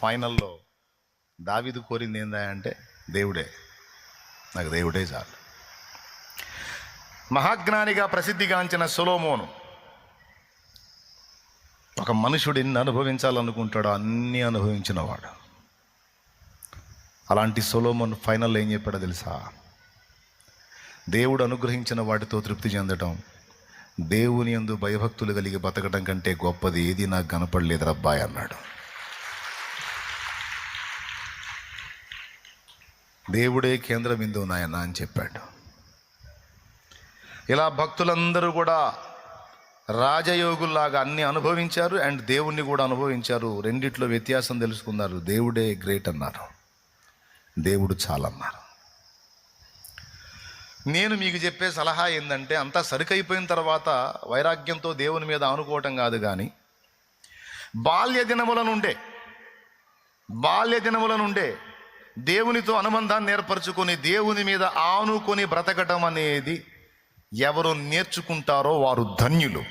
ఫైనల్లో దావీదు కోరింది ఏందా అంటే దేవుడే, నాకు దేవుడే చాలు. మహాజ్ఞానిగా ప్రసిద్ధిగాంచిన సొలొమోను ఒక మనుషుడు ఎన్ని అనుభవించాలనుకుంటాడో అన్నీ అనుభవించినవాడు. అలాంటి సొలొమోను ఫైనల్ ఏం చెప్పాడో తెలుసా? దేవుడు అనుగ్రహించిన వాటితో తృప్తి చెందటం, దేవుని యందు భయభక్తులు కలిగి బతకడం కంటే గొప్పది ఏది నాకు కనపడలేదు రబ్బాయి అన్నాడు. దేవుడే కేంద్ర బిందువు నాయన అని చెప్పాడు. ఇలా భక్తులందరూ కూడా రాజయోగుల్లాగా అన్ని అనుభవించారు అండ్ దేవుణ్ణి కూడా అనుభవించారు. రెండిట్లో వ్యత్యాసం తెలుసుకున్నారు. దేవుడే గ్రేట్ అన్నారు, దేవుడు చాలన్నారు. నేను మీకు చెప్పే సలహా ఏంటంటే, అంతా సరికైపోయిన తర్వాత వైరాగ్యంతో దేవుని మీద ఆనుకోవటం కాదు, కానీ బాల్య దినముల నుండే దేవునితో అనుబంధాన్ని ఏర్పరచుకొని దేవుని మీద ఆనుకొని బ్రతకటం అనేది ఎవరు నేర్చుకుంటారో వారు ధన్యులు.